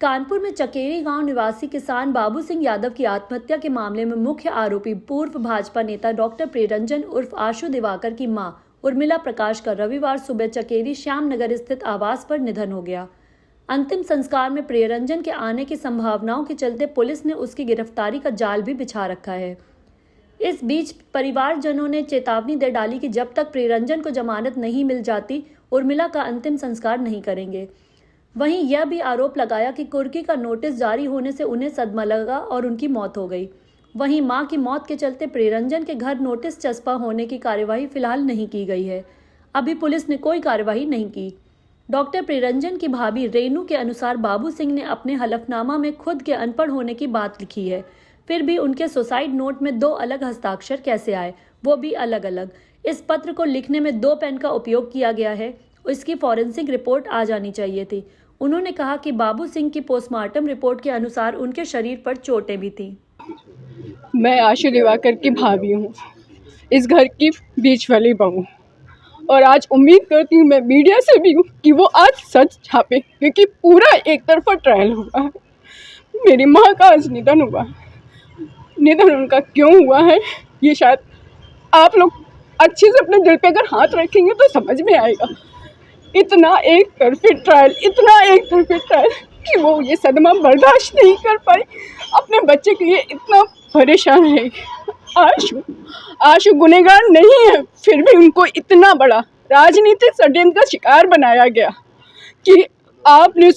कानपुर में चकेरी गांव निवासी किसान बाबू सिंह यादव की आत्महत्या के मामले में मुख्य आरोपी पूर्व भाजपा नेता डॉक्टर प्रियरंजन उर्फ आशु दिवाकर की मां उर्मिला प्रकाश का रविवार सुबह चकेरी श्याम नगर स्थित आवास पर निधन हो गया। अंतिम संस्कार में प्रियरंजन के आने की संभावनाओं के चलते पुलिस ने उसकी गिरफ्तारी का जाल भी बिछा रखा है। इस बीच परिवारजनों ने चेतावनी दे डाली कि जब तक प्रियरंजन को जमानत नहीं मिल जाती उर्मिला का अंतिम संस्कार नहीं करेंगे। वहीं यह भी आरोप लगाया कि कुर्की का नोटिस जारी होने से उन्हें सदमा लगा और उनकी मौत हो गई। वहीं मां की मौत के चलते प्रियरंजन के घर नोटिस चस्पा होने की कार्यवाही फिलहाल नहीं की गई है। अभी पुलिस ने कोई कार्यवाही नहीं की। डॉक्टर प्रियरंजन की भाभी रेनू के अनुसार बाबू सिंह ने अपने हलफनामा में खुद के अनपढ़ होने की बात लिखी है। फिर भी उनके सुसाइड नोट में 2 अलग हस्ताक्षर कैसे आए, वो भी अलग अलग। इस पत्र को लिखने में 2 पेन का उपयोग किया गया है। इसकी फॉरेंसिक रिपोर्ट आ जानी चाहिए थी। उन्होंने कहा कि बाबू सिंह की पोस्टमार्टम रिपोर्ट के अनुसार उनके शरीर पर चोटें भी थीं। मैं आशु दिवाकर की भाभी हूँ, इस घर की बीच वाली बहू, और आज उम्मीद करती हूँ मैं मीडिया से भी कि वो आज सच छापे, क्योंकि पूरा एक तरफा ट्रायल हुआ है। मेरी माँ का आज निधन हुआ है। निधन उनका क्यों हुआ है ये शायद आप लोग अच्छे से अपने दिल पे अगर हाथ रखेंगे तो समझ में आएगा। इतना एक तरफे ट्रायल कि वो ये सदमा बर्दाश्त नहीं कर पाई, अपने बच्चे के लिए इतना परेशान है। आशु गुनहगार नहीं है, फिर भी उनको इतना बड़ा राजनीतिक षड्यंत्र का शिकार बनाया गया कि आपने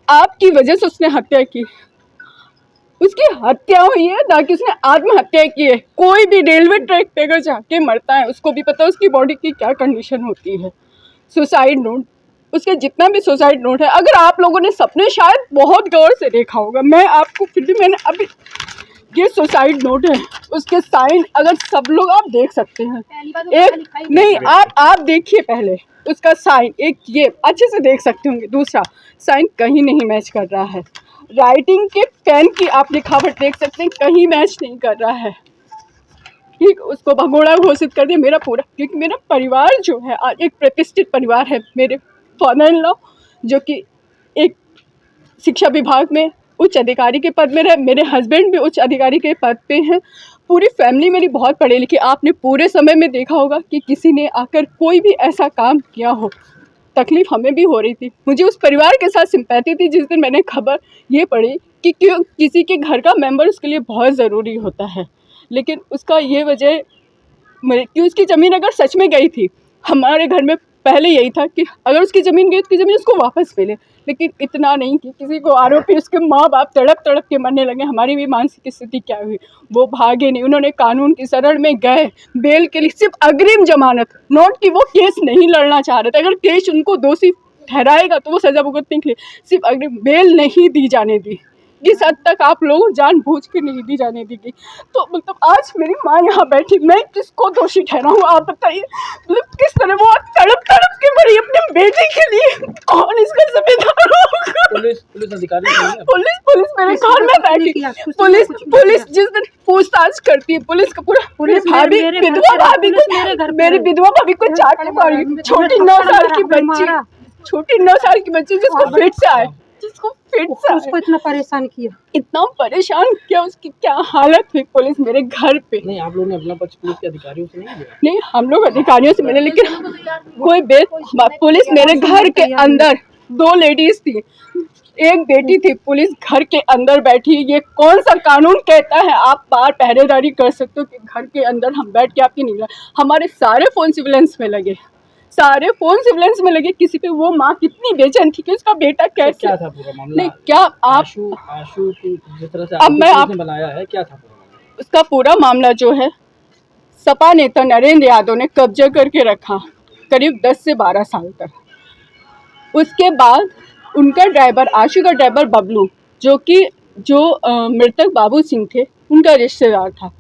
आपकी वजह से उसने हत्या की। उसकी हत्या हुई है ना कि उसने आत्महत्या की है। कोई भी रेलवे ट्रैक पे अगर जाके मरता है उसको भी पता है उसकी बॉडी की क्या कंडीशन होती है। सुसाइड नोट, उसके जितना भी सुसाइड नोट है, अगर आप लोगों ने सपने शायद बहुत गौर से देखा होगा, मैं आपको फिर भी मैंने अभी ये सुसाइड नोट है, उसके साइन अगर सब लोग आप देख सकते हैं। एक नहीं, आप देखिए पहले उसका साइन, एक ये अच्छे से देख सकते होंगे, दूसरा साइन कहीं नहीं मैच कर रहा है। राइटिंग के पेन की आप लिखावट देख सकते हैं, कहीं मैच नहीं कर रहा है। ठीक, उसको भगोड़ा घोषित कर दिया मेरा पूरा, क्योंकि मेरा परिवार जो है आज एक प्रतिष्ठित परिवार है। मेरे फादर इन लॉ जो कि एक शिक्षा विभाग में उच्च अधिकारी के पद में रहे, मेरे हस्बैंड भी उच्च अधिकारी के पद पे हैं। पूरी फैमिली मेरी बहुत पढ़ी लिखी। आपने पूरे समय में देखा होगा कि किसी ने आकर कोई भी ऐसा काम किया हो। तकलीफ हमें भी हो रही थी। मुझे उस परिवार के साथ सिंपैथी थी जिस दिन मैंने खबर ये पढ़ी कि क्यों किसी के घर का मेंबर उसके लिए बहुत ज़रूरी होता है। लेकिन उसका ये वजह कि उसकी ज़मीन अगर सच में गई थी, हमारे घर में पहले यही था कि अगर उसकी ज़मीन गई तो उसकी ज़मीन उसको वापस मिले। लेकिन इतना नहीं कि किसी को आरोपी उसके माँ बाप तड़प तड़प के मरने लगे। हमारी भी मानसिक स्थिति क्या हुई, वो भागे नहीं, उन्होंने कानून की शरण में गए बेल के लिए, सिर्फ अग्रिम जमानत, नोट कि वो केस नहीं लड़ना चाह रहे थे। अगर केस उनको दोषी ठहराएगा तो वो सजा भुगतने के लिए सिर्फ अग्रिम बेल नहीं दी जाने दी। जिस हद तक आप लोग जानबूझ के नहीं दी जाने देगी। तो मतलब आज मेरी माँ यहाँ बैठी, मैं किसको दोषी ठहराऊँ आप बताइए। मतलब किस तरह वो तड़प तड़प के मरी अपने बेटे के लिए, कौन इसका जिम्मेदार होगा? पुलिस अधिकारी पुलिस मेरे घर में बैठी। पुलिस जिस दिन पूछताछ करती है, पुलिस का पूरा भाभी विधवा भाभी को, मेरी विधवा भाभी को चाट के मारी। छोटी 9 साल की बच्ची जिसको फिट से आए, उसको इतना परेशान किया, उसकी क्या हालत हुई। पुलिस मेरे घर पे नहीं, आप लोगों ने अपना पक्ष पुलिस के अधिकारियों से नहीं लिया? नहीं, हम लोग अधिकारियों से मिले, लेकिन कोई पुलिस मेरे घर के अंदर 2 लेडीज थी, एक बेटी थी, पुलिस घर के अंदर बैठी। ये कौन सा कानून कहता है आप बाहर पहरेदारी कर सकते हो कि घर के अंदर हम बैठ के आपकी नहीं? हमारे सारे फोन सिविलेंस में लगे, किसी पे वो माँ कितनी बेचैन थी कि उसका बेटा कैसे। क्या था पूरा मामला? नहीं, क्या आप आशु की जिस तरह से आपने बनाया है, क्या था पूरा मामला? उसका पूरा मामला जो है, सपा नेता नरेंद्र यादव ने कब्जा करके रखा करीब 10 से 12 साल तक। उसके बाद उनका ड्राइवर, आशु का ड्राइवर बबलू, जो मृतक बाबू सिंह थे, उनका रिश्तेदार था।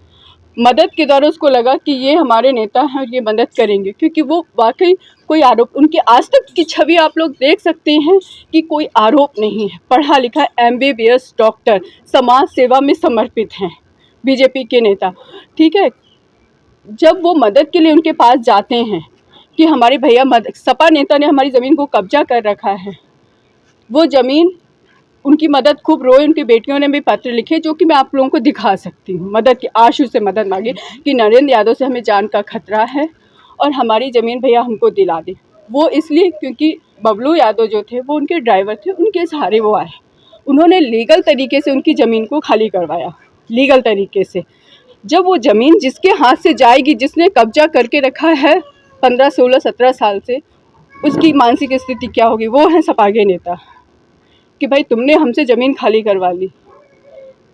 मदद के द्वारा उसको लगा कि ये हमारे नेता हैं और ये मदद करेंगे, क्योंकि वो वाकई कोई आरोप, उनकी आज तक की छवि आप लोग देख सकते हैं कि कोई आरोप नहीं है। पढ़ा लिखा MBBS डॉक्टर, समाज सेवा में समर्पित हैं, बीजेपी के नेता। ठीक है, जब वो मदद के लिए उनके पास जाते हैं कि हमारे भैया सपा नेता ने हमारी ज़मीन को कब्जा कर रखा है, वो ज़मीन उनकी मदद खूब रोए, उनकी बेटियों ने भी पत्र लिखे जो कि मैं आप लोगों को दिखा सकती हूँ। मदद की आशु से मदद मांगी कि नरेंद्र यादव से हमें जान का खतरा है और हमारी ज़मीन भैया हमको दिला दे। वो इसलिए क्योंकि बबलू यादव जो थे वो उनके ड्राइवर थे, उनके सहारे वो आए। उन्होंने लीगल तरीके से उनकी ज़मीन को खाली करवाया, लीगल तरीके से। जब वो ज़मीन जिसके हाथ से जाएगी, जिसने कब्जा करके रखा है 15, 16, 17 साल से, उसकी मानसिक स्थिति क्या होगी। वो हैं सपा के नेता कि भाई तुमने हमसे ज़मीन खाली करवा ली।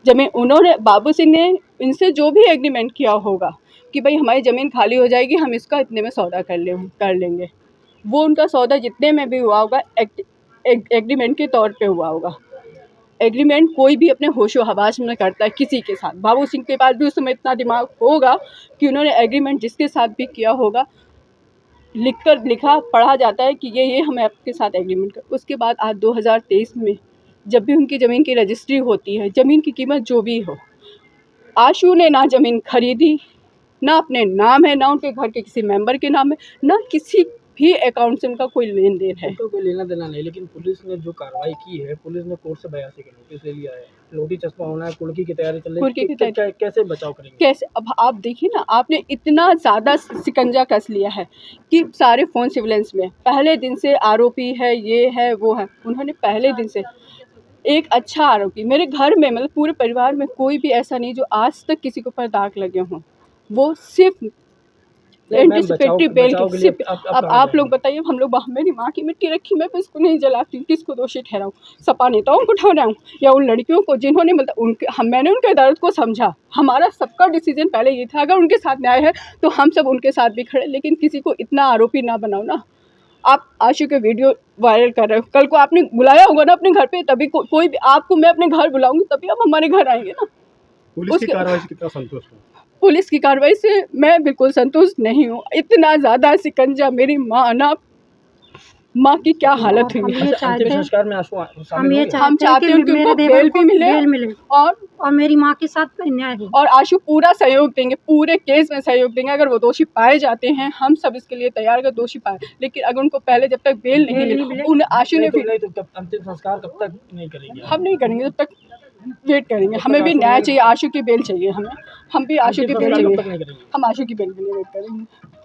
ज़मीन उन्होंने, बाबू सिंह ने इनसे जो भी एग्रीमेंट किया होगा कि भाई हमारी ज़मीन खाली हो जाएगी, हम इसका इतने में सौदा कर लेंगे, वो उनका सौदा जितने में भी हुआ होगा एग्रीमेंट के तौर पे हुआ होगा। एग्रीमेंट कोई भी अपने होशो हवास में करता है किसी के साथ। बाबू सिंह के पास भी उस समय इतना दिमाग होगा कि उन्होंने एग्रीमेंट जिसके साथ भी किया होगा लिखा पढ़ा जाता है कि ये हमें आपके साथ एग्रीमेंट कर। उसके बाद आज 2023 में जब भी उनकी ज़मीन की रजिस्ट्री होती है, ज़मीन की कीमत जो भी हो, आशु ने ना ज़मीन खरीदी, ना अपने नाम है, ना उनके घर के किसी मेंबर के नाम है, ना किसी भी अकाउंट से उनका कोई लेन देन है। उनको कोई लेना देना नहीं, लेकिन पुलिस ने जो कार्रवाई की है, पुलिस ने कोर्ट से 82 का नोटिस ले लिया है। लोधी चश्मा होना है, कुर्की की तैयारी चल रही है, कैसे बचाव करेंगे? कैसे? अब आप देखिए ना, आपने इतना ज़्यादा शिकंजा कस लिया है कि सारे फ़ोन सर्विलेंस में पहले दिन से आरोपी है, ये है वो है। उन्होंने पहले दिन से एक अच्छा आरोपी, मेरे घर में मतलब पूरे परिवार में कोई भी ऐसा नहीं जो आज तक किसी के ऊपर दाग लगे हों। वो सिर्फ एंटीसिपेटरी बेल की सिर्फ। अब आप लोग बताइए, हम लोग मेरी माँ की मिट्टी रखी, मैं इसको नहीं जलाती हूँ, किसको दोषी ठहराऊँ? सपा नेताओं को ठहराऊँ या उन लड़कियों को जिन्होंने मतलब मैंने उनके दर्द को समझा। हमारा सबका डिसीजन पहले ये था, अगर उनके साथ न्याय है तो हम सब उनके साथ भी खड़े, लेकिन किसी को इतना आरोपी ना बनाओ ना। आप आशु के वीडियो वायरल कर रहे हो, कल को आपने बुलाया होगा ना अपने घर पे, तभी कोई भी आपको मैं अपने घर बुलाऊंगी, तभी आप हमारे घर आएंगे ना। पुलिस की कार्रवाई से कितना संतुष्ट हो? पुलिस की कार्रवाई से मैं बिल्कुल संतुष्ट नहीं हूँ। इतना ज़्यादा शिकंजा, मेरी माँ की क्या हालत हुई है। अंतिम संस्कार में आंसू हम चाहते हैं कि उनको बेल भी मिले और मेरी माँ के साथ न्याय हो। और आशु पूरा सहयोग देंगे, पूरे केस में सहयोग देंगे। अगर वो दोषी पाए जाते हैं, हम सब इसके लिए तैयार, अगर दोषी पाए, लेकिन अगर उनको पहले जब तक बेल नहीं मिले, उन आशु ने भी अंतिम संस्कार कब तक नहीं करेंगे? हम नहीं करेंगे, जब तक वेट करेंगे। हमें भी न्याय चाहिए, आशु की बेल चाहिए हमें, हम भी आशु की बेल चाहिए, हम आशु की बेल के लिए वेट करेंगे।